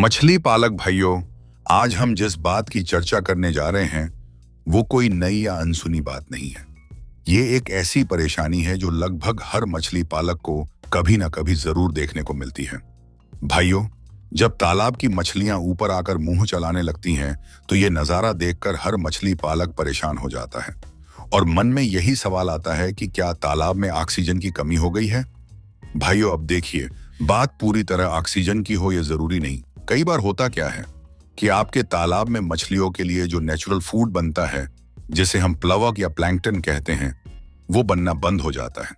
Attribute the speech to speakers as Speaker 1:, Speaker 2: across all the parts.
Speaker 1: मछली पालक भाइयों, आज हम जिस बात की चर्चा करने जा रहे हैं वो कोई नई या अनसुनी बात नहीं है। ये एक ऐसी परेशानी है जो लगभग हर मछली पालक को कभी ना कभी जरूर देखने को मिलती है। भाइयों, जब तालाब की मछलियां ऊपर आकर मुंह चलाने लगती हैं तो ये नजारा देखकर हर मछली पालक परेशान हो जाता है और मन में यही सवाल आता है कि क्या तालाब में ऑक्सीजन की कमी हो गई है। भाइयों, अब देखिए, बात पूरी तरह ऑक्सीजन की हो ये जरूरी नहीं। कई बार होता क्या है कि आपके तालाब में मछलियों के लिए जो नेचुरल फूड बनता है, जिसे हम प्लवक या प्लैंकटन कहते हैं, वो बनना बंद हो जाता है।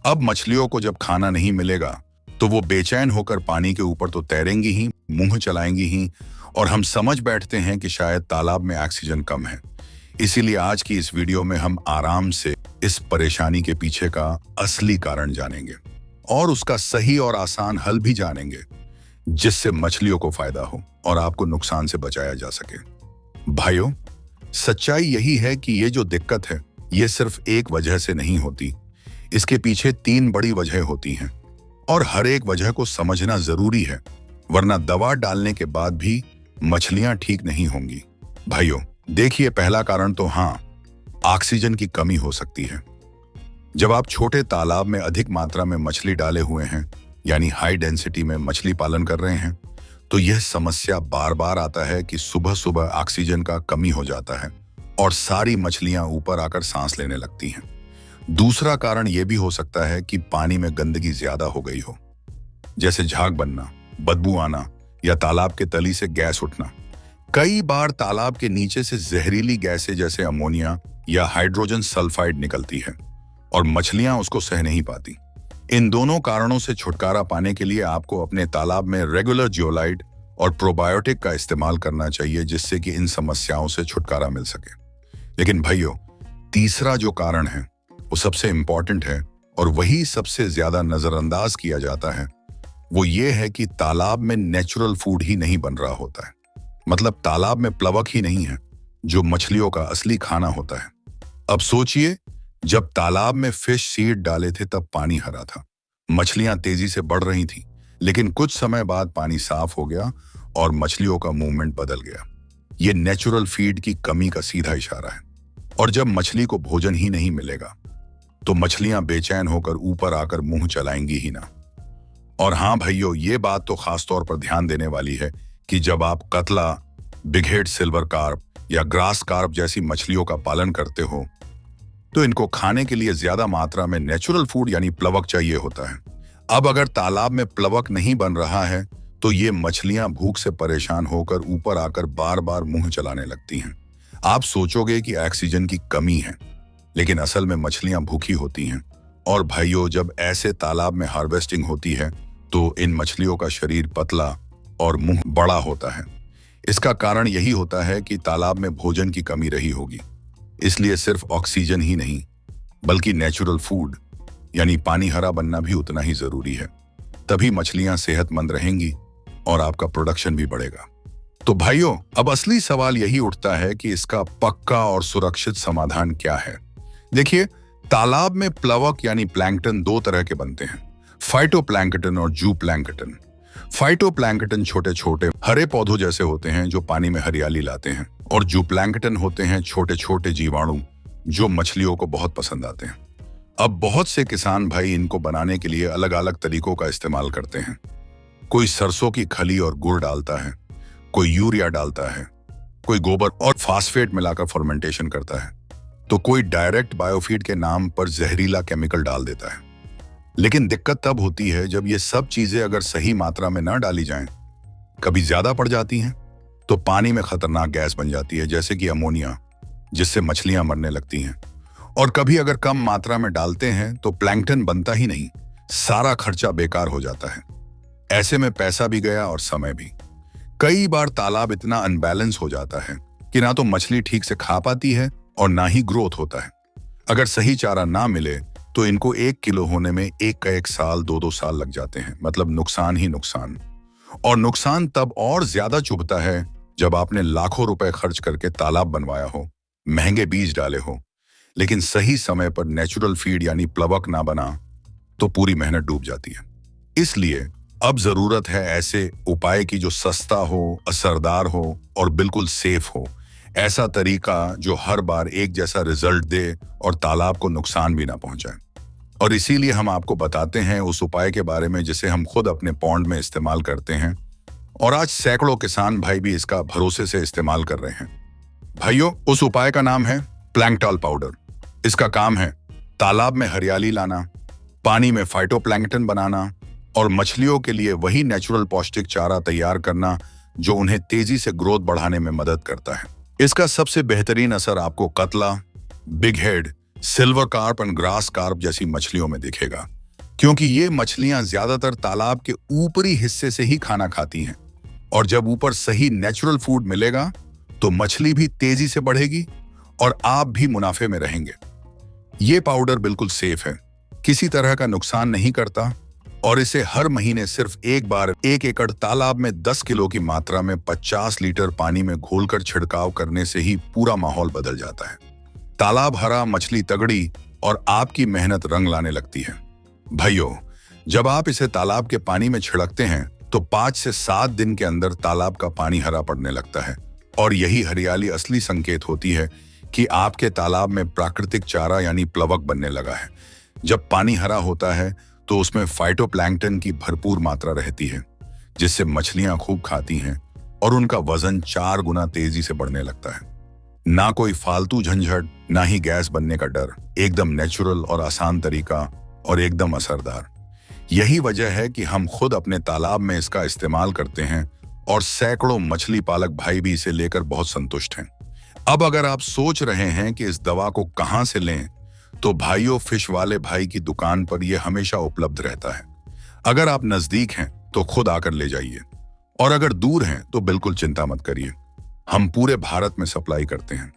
Speaker 1: अब मछलियों को जब खाना नहीं मिलेगा तो वो बेचैन होकर पानी के ऊपर तो तैरेंगी ही, मुंह चलाएंगी ही, और हम समझ बैठते हैं कि शायद तालाब में ऑक्सीजन कम है। इसीलिए आज की इस वीडियो में हम आराम से इस परेशानी के पीछे का असली कारण जानेंगे और उसका सही और आसान हल भी जानेंगे, जिससे मछलियों को फायदा हो और आपको नुकसान से बचाया जा सके। भाइयों, सच्चाई यही है कि ये जो दिक्कत है ये सिर्फ एक वजह से नहीं होती। इसके पीछे 3 बड़ी वजह होती हैं और हर एक वजह को समझना जरूरी है, वरना दवा डालने के बाद भी मछलियां ठीक नहीं होंगी। भाइयों देखिए, पहला कारण तो ऑक्सीजन की कमी हो सकती है। जब आप छोटे तालाब में अधिक मात्रा में मछली डाले हुए हैं, यानी हाई डेंसिटी में मछली पालन कर रहे हैं, तो यह समस्या बार बार आता है कि सुबह सुबह ऑक्सीजन का कमी हो जाता है और सारी मछलियां ऊपर आकर सांस लेने लगती हैं। दूसरा कारण यह भी हो सकता है कि पानी में गंदगी ज्यादा हो गई हो, जैसे झाग बनना, बदबू आना या तालाब के तली से गैस उठना। कई बार तालाब के नीचे से जहरीली गैसें जैसे अमोनिया या हाइड्रोजन सल्फाइड निकलती है और मछलियां उसको सह नहीं पाती। इन दोनों कारणों से छुटकारा पाने के लिए आपको अपने तालाब में रेगुलर जियोलाइट और प्रोबायोटिक का इस्तेमाल करना चाहिए, जिससे कि इन समस्याओं से छुटकारा मिल सके। लेकिन भाइयों, तीसरा जो कारण है वो सबसे इंपॉर्टेंट है और वही सबसे ज्यादा नजरअंदाज किया जाता है। वो ये है कि तालाब में नेचुरल फूड ही नहीं बन रहा होता है। मतलब तालाब में प्लवक ही नहीं है, जो मछलियों का असली खाना होता है। अब सोचिए, जब तालाब में फिश सीड डाले थे तब पानी हरा था, मछलियां तेजी से बढ़ रही थी, लेकिन कुछ समय बाद पानी साफ हो गया और मछलियों का मूवमेंट बदल गया। ये नेचुरल फीड की कमी का सीधा इशारा है। और जब मछली को भोजन ही नहीं मिलेगा तो मछलियां बेचैन होकर ऊपर आकर मुंह चलाएंगी ही ना। और भाइयों, ये बात तो खास तौर पर ध्यान देने वाली है कि जब आप कतला, बिगहेड सिल्वर कार्प या ग्रास कार्प जैसी मछलियों का पालन करते हो तो इनको खाने के लिए ज्यादा मात्रा में नेचुरल फूड यानी प्लवक चाहिए होता है। अब अगर तालाब में प्लवक नहीं बन रहा है तो ये मछलियां भूख से परेशान होकर ऊपर आकर बार बार मुंह चलाने लगती हैं। आप सोचोगे कि ऑक्सीजन की कमी है, लेकिन असल में मछलियां भूखी होती हैं। और भाइयों, जब ऐसे तालाब में हार्वेस्टिंग होती है तो इन मछलियों का शरीर पतला और मुंह बड़ा होता है। इसका कारण यही होता है कि तालाब में भोजन की कमी रही होगी। इसलिए सिर्फ ऑक्सीजन ही नहीं, बल्कि नेचुरल फूड यानी पानी हरा बनना भी उतना ही जरूरी है। तभी मछलियां सेहतमंद रहेंगी और आपका प्रोडक्शन भी बढ़ेगा। तो भाइयों, अब असली सवाल यही उठता है कि इसका पक्का और सुरक्षित समाधान क्या है। देखिए, तालाब में प्लवक यानी प्लैंकटन 2 तरह के बनते हैं, फाइटोप्लैंकटन और जूप्लैंकटन। फाइटोप्लैंकटन छोटे छोटे हरे पौधों जैसे होते हैं जो पानी में हरियाली लाते हैं, और जूप्लैंकटन होते हैं छोटे छोटे जीवाणु जो मछलियों को बहुत पसंद आते हैं। अब बहुत से किसान भाई इनको बनाने के लिए अलग अलग तरीकों का इस्तेमाल करते हैं। कोई सरसों की खली और गुड़ डालता है, कोई यूरिया डालता है, कोई गोबर और फास्फेट मिलाकर फर्मेंटेशन करता है, तो कोई डायरेक्ट बायोफीड के नाम पर जहरीला केमिकल डाल देता है। लेकिन दिक्कत तब होती है जब ये सब चीजें अगर सही मात्रा में ना डाली जाएं, कभी ज्यादा पड़ जाती हैं तो पानी में खतरनाक गैस बन जाती है, जैसे कि अमोनिया, जिससे मछलियां मरने लगती हैं। और कभी अगर कम मात्रा में डालते हैं तो प्लैंकटन बनता ही नहीं, सारा खर्चा बेकार हो जाता है। ऐसे में पैसा भी गया और समय भी। कई बार तालाब इतना अनबैलेंस हो जाता है कि ना तो मछली ठीक से खा पाती है और ना ही ग्रोथ होता है। अगर सही चारा ना मिले तो इनको 1 किलो होने में 1 साल 2 साल लग जाते हैं। मतलब नुकसान ही नुकसान। और नुकसान तब और ज्यादा चुभता है जब आपने लाखों रुपए खर्च करके तालाब बनवाया हो, महंगे बीज डाले हो, लेकिन सही समय पर नेचुरल फीड यानी प्लवक ना बना तो पूरी मेहनत डूब जाती है। इसलिए अब जरूरत है ऐसे उपाय की जो सस्ता हो, असरदार हो और बिल्कुल सेफ हो। ऐसा तरीका जो हर बार एक जैसा रिजल्ट दे और तालाब को नुकसान भी ना पहुंचाए। और इसीलिए हम आपको बताते हैं उस उपाय के बारे में जिसे हम खुद अपने पॉन्ड में इस्तेमाल करते हैं और आज सैकड़ों किसान भाई भी इसका भरोसे से इस्तेमाल कर रहे हैं। भाइयों, उस उपाय का नाम है प्लैंकटन पाउडर। इसका काम है तालाब में हरियाली लाना, पानी में फाइटोप्लैंक्टन बनाना और मछलियों के लिए वही नेचुरल पौष्टिक चारा तैयार करना जो उन्हें तेजी से ग्रोथ बढ़ाने में मदद करता है। इसका सबसे बेहतरीन असर आपको कतला, बिग हेड, सिल्वर कार्प और ग्रास कार्प जैसी मछलियों में दिखेगा, क्योंकि ये मछलियां ज्यादातर तालाब के ऊपरी हिस्से से ही खाना खाती हैं और जब ऊपर सही नेचुरल फूड मिलेगा तो मछली भी तेजी से बढ़ेगी और आप भी मुनाफे में रहेंगे। ये पाउडर बिल्कुल सेफ है, किसी तरह का नुकसान नहीं करता और इसे हर महीने सिर्फ एक बार 1 एकड़ तालाब में 10 किलो की मात्रा में 50 लीटर पानी में घोलकर छिड़काव करने से ही पूरा माहौल बदल जाता है। तालाब हरा, मछली तगड़ी और आपकी मेहनत रंग लाने लगती है। भाइयों, जब आप इसे तालाब के पानी में छिड़कते हैं तो 5 से 7 दिन के अंदर तालाब का पानी हरा पड़ने लगता है और यही हरियाली असली संकेत होती है कि आपके तालाब में प्राकृतिक चारा यानी प्लवक बनने लगा है। जब पानी हरा होता है तो उसमें फाइटोप्लैंक्टन की भरपूर मात्रा रहती है, जिससे मछलियां खूब खाती हैं और उनका वजन 4 गुना तेजी से बढ़ने लगता है। ना कोई फालतू झंझट, ना ही गैस बनने का डर, एकदम नेचुरल और आसान तरीका और एकदम असरदार। यही वजह है कि हम खुद अपने तालाब में इसका इस्तेमाल करते हैं और सैकड़ों मछली पालक भाई भी इसे लेकर बहुत संतुष्ट हैं। अब अगर आप सोच रहे हैं कि इस दवा को कहां से लें, तो भाइयों, फिश वाले भाई की दुकान पर यह हमेशा उपलब्ध रहता है। अगर आप नजदीक हैं तो खुद आकर ले जाइए और अगर दूर हैं तो बिल्कुल चिंता मत करिए, हम पूरे भारत में सप्लाई करते हैं।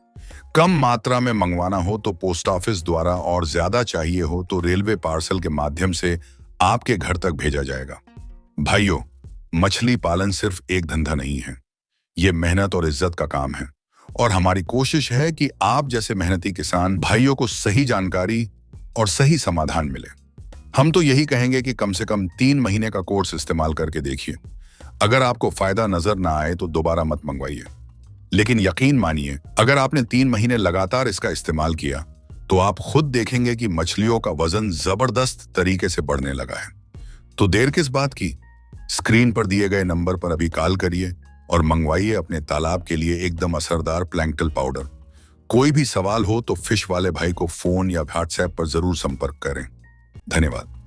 Speaker 1: कम मात्रा में मंगवाना हो तो पोस्ट ऑफिस द्वारा और ज्यादा चाहिए हो तो रेलवे पार्सल के माध्यम से आपके घर तक भेजा जाएगा। भाइयों, मछली पालन सिर्फ एक धंधा नहीं है, ये मेहनत और इज्जत का काम है और हमारी कोशिश है कि आप जैसे मेहनती किसान भाइयों को सही जानकारी और सही समाधान मिले। हम तो यही कहेंगे कि कम से कम 3 महीने का कोर्स इस्तेमाल करके देखिए। अगर आपको फायदा नजर ना आए तो दोबारा मत मंगवाइए, लेकिन यकीन मानिए, अगर आपने 3 महीने लगातार इसका इस्तेमाल किया तो आप खुद देखेंगे कि मछलियों का वजन जबरदस्त तरीके से बढ़ने लगा है। तो देर किस बात की, स्क्रीन पर दिए गए नंबर पर अभी कॉल करिए और मंगवाइए अपने तालाब के लिए एकदम असरदार प्लैंकटन पाउडर। कोई भी सवाल हो तो फिश वाले भाई को फोन या व्हाट्सएप पर जरूर संपर्क करें। धन्यवाद।